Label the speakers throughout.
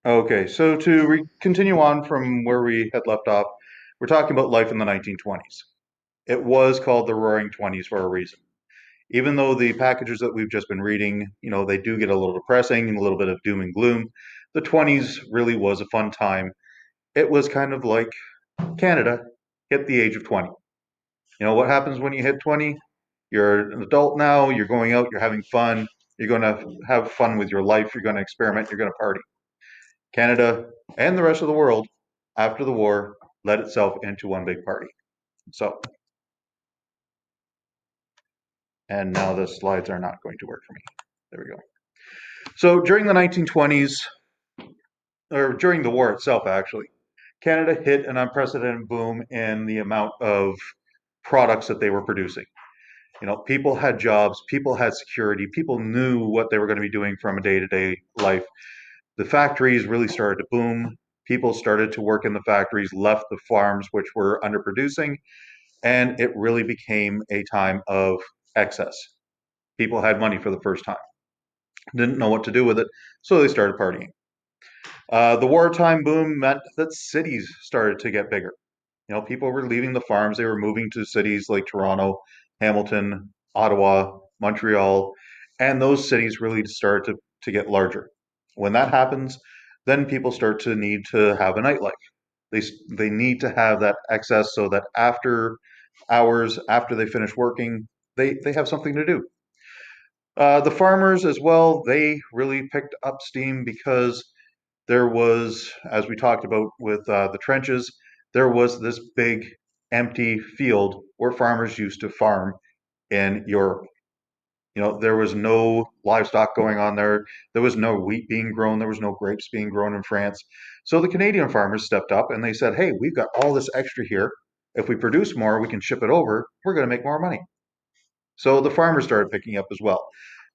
Speaker 1: Okay, so to continue on from where we had left off, we're talking about life in the 1920s. It was called the Roaring Twenties for a reason. Even though the packages that we've just been reading, they do get a little depressing and a little bit of doom and gloom, the 20s really was a fun time. It was kind of like Canada hit the age of 20. What happens when you hit 20? You're an adult now, you're going out, you're having fun, you're going to have fun with your life, you're going to experiment, you're going to party. Canada and the rest of the world, after the war, led itself into one big party. So, and now the slides are not going to work for me. There we go. So during the 1920s, or during the war itself, actually, Canada hit an unprecedented boom in the amount of products that they were producing. People had jobs, people had security, people knew what they were going to be doing from a day to day life. The factories really started to boom. People started to work in the factories, left the farms, which were underproducing, and it really became a time of excess. People had money for the first time, didn't know what to do with it, so they started partying. The wartime boom meant that cities started to get bigger. People were leaving the farms, they were moving to cities like Toronto, Hamilton, Ottawa, Montreal, and those cities really started to get larger. When that happens, then people start to need to have a nightlife. They, they need to have that excess so that after hours, after they finish working, they have something to do. The farmers as well, they really picked up steam because there was, as we talked about with the trenches, there was this big empty field where farmers used to farm in Europe. There was no livestock going on there. There was no wheat being grown. There was no grapes being grown in France. So the Canadian farmers stepped up and they said, hey, we've got all this extra here. If we produce more, we can ship it over. We're going to make more money. So the farmers started picking up as well.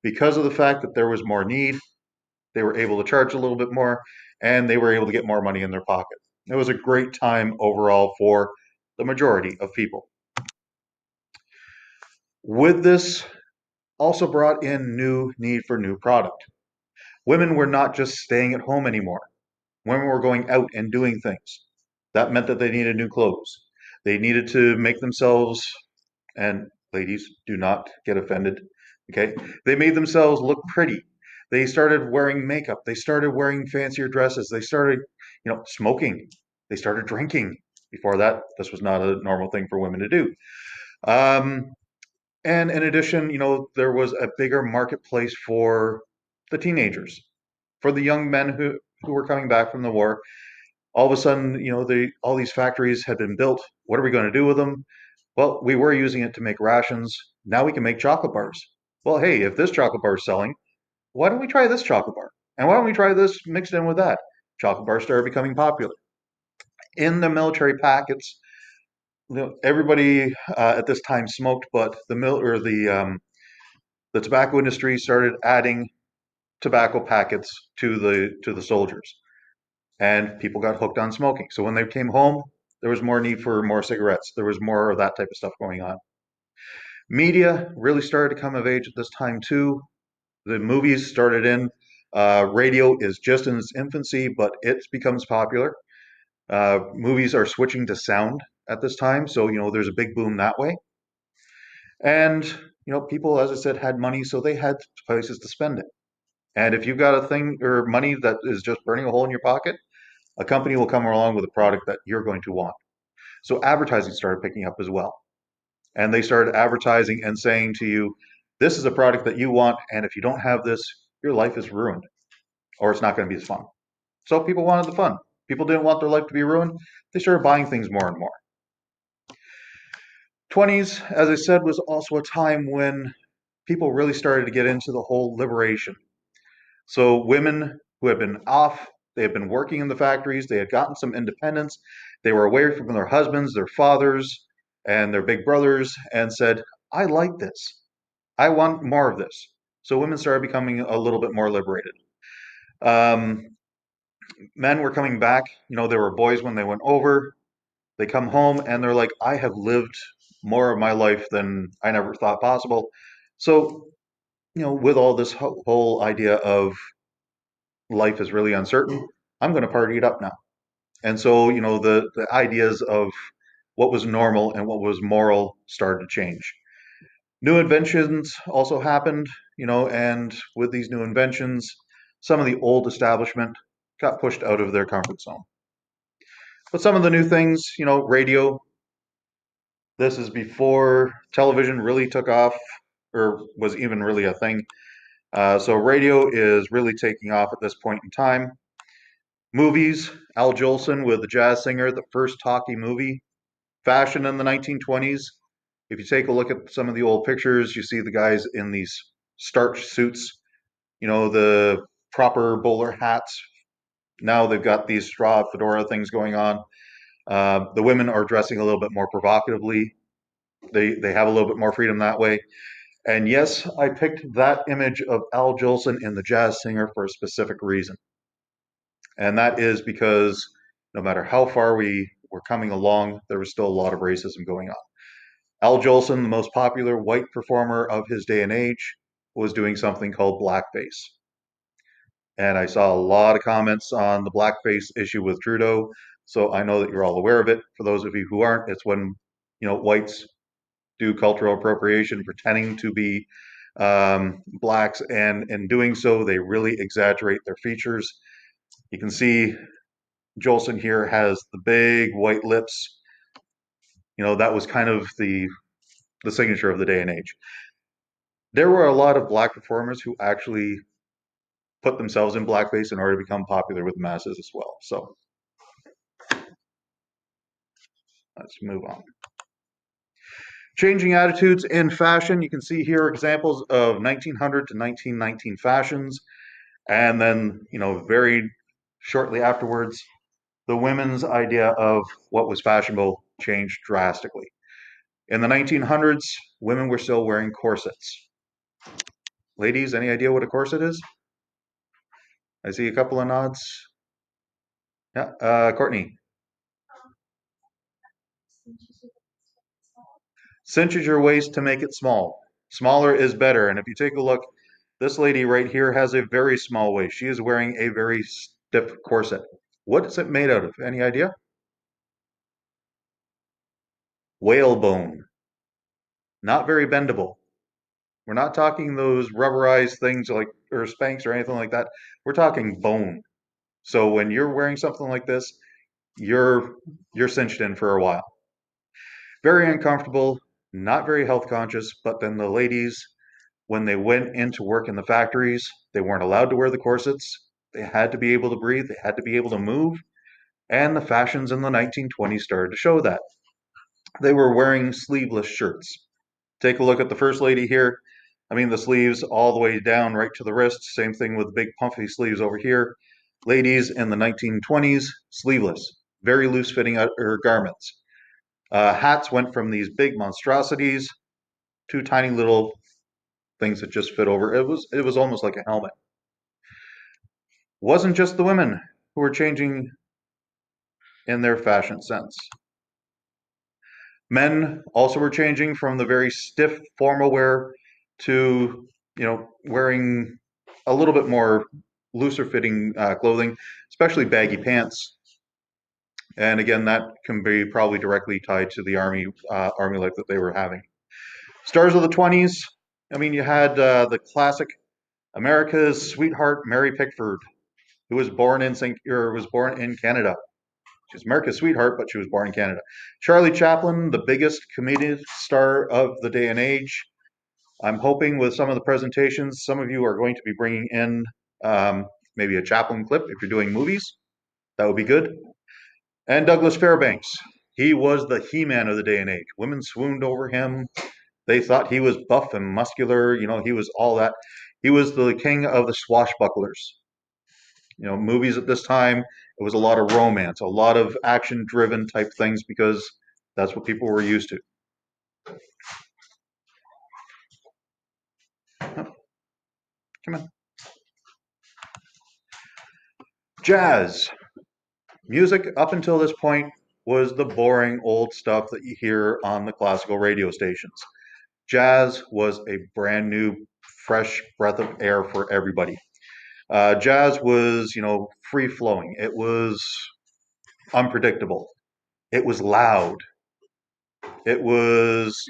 Speaker 1: Because of the fact that there was more need, they were able to charge a little bit more and they were able to get more money in their pocket. It was a great time overall for the majority of people. With this, also brought in new need for new product. Women were not just staying at home anymore. Women were going out and doing things. That meant that they needed new clothes. They needed to make themselves, and ladies, do not get offended, okay? They made themselves look pretty. They started wearing makeup. They started wearing fancier dresses. They started, smoking. They started drinking. Before that, this was not a normal thing for women to do. Um, and in addition, there was a bigger marketplace for the teenagers, for the young men who were coming back from the war. All of a sudden, all these factories had been built. What are we going to do with them? Well, we were using it to make rations. Now we can make chocolate bars. Well, hey, if this chocolate bar is selling, why don't we try this chocolate bar? And why don't we try this mixed in with that? Chocolate bars started becoming popular. In the military packets, everybody at this time smoked, but the tobacco industry started adding tobacco packets to the soldiers, and people got hooked on smoking. So when they came home, there was more need for more cigarettes. There was more of that type of stuff going on. Media really started to come of age at this time too. The movies started in. Radio is just in its infancy, but it becomes popular. Movies are switching to sound at this time, so there's a big boom that way. And people, as I said, had money, so they had places to spend it. And if you've got a thing or money that is just burning a hole in your pocket, a company will come along with a product that you're going to want. So advertising started picking up as well. And they started advertising and saying to you, this is a product that you want, and if you don't have this, your life is ruined, or it's not going to be as fun. So people wanted the fun. People didn't want their life to be ruined. They started buying things more and more. 20s, as I said, was also a time when people really started to get into the whole liberation. So women who had been off, they had been working in the factories, they had gotten some independence, they were away from their husbands, their fathers, and their big brothers, and said, I like this. I want more of this. So women started becoming a little bit more liberated. Um, Men were coming back. There were boys when they went over. They come home and they're like, I have lived more of my life than I never thought possible. So, with all this whole idea of life is really uncertain, I'm going to party it up now. And so, the ideas of what was normal and what was moral started to change. New inventions also happened, and with these new inventions, some of the old establishment got pushed out of their comfort zone. But some of the new things, radio, this is before television really took off or was even really a thing. So radio is really taking off at this point in time. Movies, Al Jolson with The Jazz Singer, the first talkie movie. Fashion in the 1920s. If you take a look at some of the old pictures, you see the guys in these starch suits, the proper bowler hats. Now they've got these straw fedora things going on. The women are dressing a little bit more provocatively. They have a little bit more freedom that way. And yes, I picked that image of Al Jolson in The Jazz Singer for a specific reason. And that is because no matter how far we were coming along, there was still a lot of racism going on. Al Jolson, the most popular white performer of his day and age, was doing something called blackface. And I saw a lot of comments on the blackface issue with Trudeau, so I know that you're all aware of it. For those of you who aren't, it's when whites do cultural appropriation, pretending to be blacks, and in doing so, they really exaggerate their features. You can see Jolson here has the big white lips. That was kind of the signature of the day and age. There were a lot of black performers who actually put themselves in blackface in order to become popular with the masses as well. So let's move on. Changing attitudes in fashion. You can see here examples of 1900 to 1919 fashions. And then, very shortly afterwards, the women's idea of what was fashionable changed drastically. In the 1900s, women were still wearing corsets. Ladies, any idea what a corset is? I see a couple of nods. Yeah, Courtney. Cinches your waist to make it small. Smaller is better. And if you take a look, this lady right here has a very small waist. She is wearing a very stiff corset. What is it made out of? Any idea? Whalebone. Not very bendable. We're not talking those rubberized things like or Spanx or anything like that. We're talking bone. So when you're wearing something like this, you're cinched in for a while. Very uncomfortable, not very health conscious, but then the ladies, when they went into work in the factories, they weren't allowed to wear the corsets. They had to be able to breathe, they had to be able to move, and the fashions in the 1920s started to show that. They were wearing sleeveless shirts. Take a look at the first lady here. I mean, the sleeves all the way down right to the wrist. Same thing with big puffy sleeves over here. Ladies in the 1920s, sleeveless, very loose fitting garments. Hats went from these big monstrosities to tiny little things that just fit over. It was almost like a helmet. Wasn't just the women who were changing in their fashion sense. Men also were changing from the very stiff formal wear to wearing a little bit more looser fitting clothing, especially baggy pants. And again, that can be probably directly tied to the army life that they were having. Stars of the 20s. I mean, you had the classic America's sweetheart Mary Pickford, who was born in Canada. She's America's sweetheart, but she was born in Canada. Charlie Chaplin, the biggest comedic star of the day and age. I'm hoping with some of the presentations, some of you are going to be bringing in maybe a Chaplin clip if you're doing movies. That would be good. And Douglas Fairbanks. He was the He-Man of the day and age. Women swooned over him. They thought he was buff and muscular. He was all that. He was the king of the swashbucklers. Movies at this time, it was a lot of romance, a lot of action-driven type things because that's what people were used to. Oh, come on. Jazz. Music up until this point was the boring old stuff that you hear on the classical radio stations. Jazz was a brand new, fresh breath of air for everybody. Jazz was, free flowing. It was unpredictable. It was loud. It was,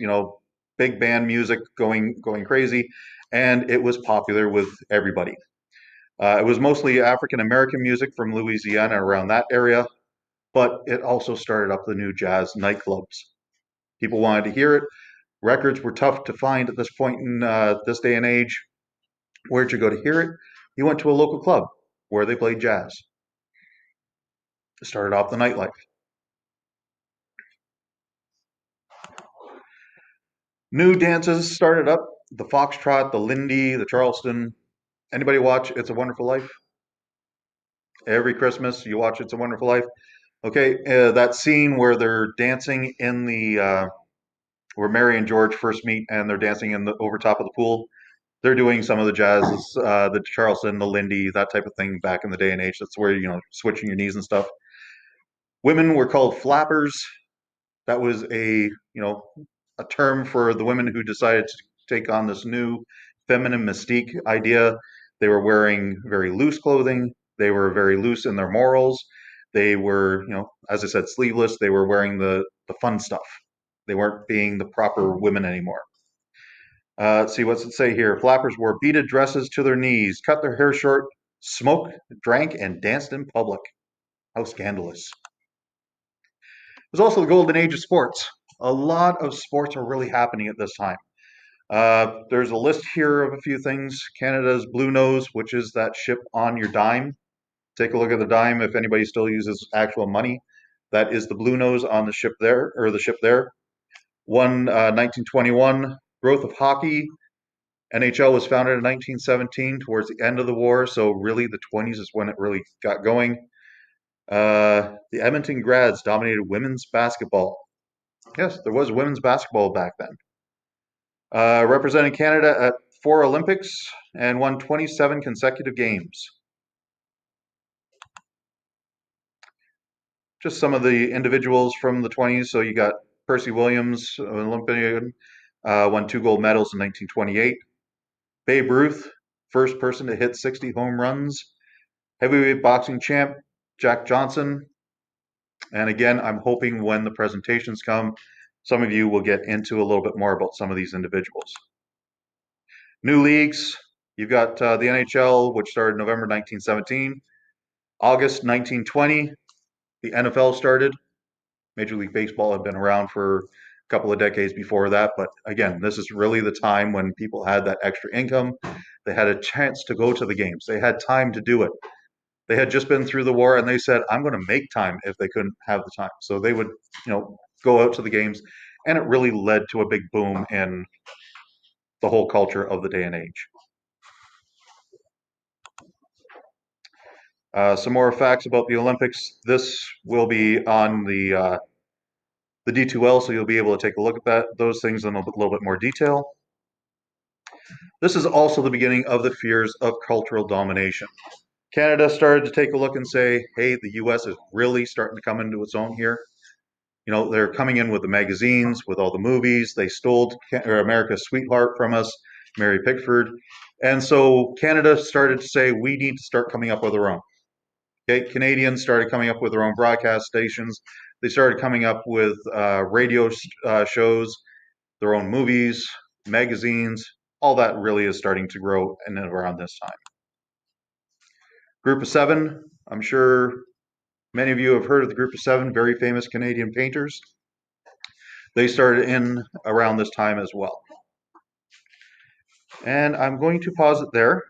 Speaker 1: big band music going crazy, and it was popular with everybody. It was mostly African American music from Louisiana around that area, but it also started up the new jazz nightclubs. People wanted to hear it. Records were tough to find at this point in this day and age. Where'd you go to hear it? You went to a local club where they played jazz. It started off the nightlife. New dances started up: the foxtrot, the Lindy, the Charleston. Anybody watch It's a Wonderful Life? Every Christmas you watch It's a Wonderful Life. Okay, that scene where they're dancing in the where Mary and George first meet, and they're dancing in the over top of the pool. They're doing some of the jazzes, the Charleston, the Lindy, that type of thing back in the day and age. That's where switching your knees and stuff. Women were called flappers. That was a term for the women who decided to take on this new feminine mystique idea. They were wearing very loose clothing. They were very loose in their morals. They were, as I said, sleeveless. They were wearing the fun stuff. They weren't being the proper women anymore. Let's see, what's it say here? Flappers wore beaded dresses to their knees, cut their hair short, smoked, drank, and danced in public. How scandalous. It was also the golden age of sports. A lot of sports are really happening at this time. There's a list here of a few things. Canada's Blue Nose, which is that ship on your dime. Take a look at the dime if anybody still uses actual money. That is the Blue Nose on the ship there, or the ship there. 1921. Growth of hockey. NHL was founded in 1917, towards the end of the war, so really the 20s is when it really got going. The Edmonton Grads dominated women's basketball. Yes, there was women's basketball back then. Represented Canada at 4 Olympics and won 27 consecutive games. Just some of the individuals from the 20s. So you got Percy Williams, an Olympian, won 2 gold medals in 1928. Babe Ruth, first person to hit 60 home runs. Heavyweight boxing champ Jack Johnson. And again, I'm hoping when the presentations come, some of you will get into a little bit more about some of these individuals. New leagues, you've got the NHL, which started November 1917. August 1920, the NFL started. Major League Baseball had been around for a couple of decades before that, but again, this is really the time when people had that extra income. They had a chance to go to the games. They had time to do it. They had just been through the war, and they said, I'm going to make time if they couldn't have the time. So they would, go out to the games, and it really led to a big boom in the whole culture of the day and age. Some more facts about the Olympics. This will be on the D2L, so you'll be able to take a look at those things in a little bit more detail. This is also the beginning of the fears of cultural domination. Canada started to take a look and say, hey, the US is really starting to come into its own here. They're coming in with the magazines, with all the movies. They stole America's Sweetheart from us, Mary Pickford. And so Canada started to say, we need to start coming up with our own. Okay, Canadians started coming up with their own broadcast stations. They started coming up with radio shows, their own movies, magazines. All that really is starting to grow in and around this time. Group of Seven, I'm sure many of you have heard of the Group of Seven, very famous Canadian painters. They started in around this time as well. And I'm going to pause it there.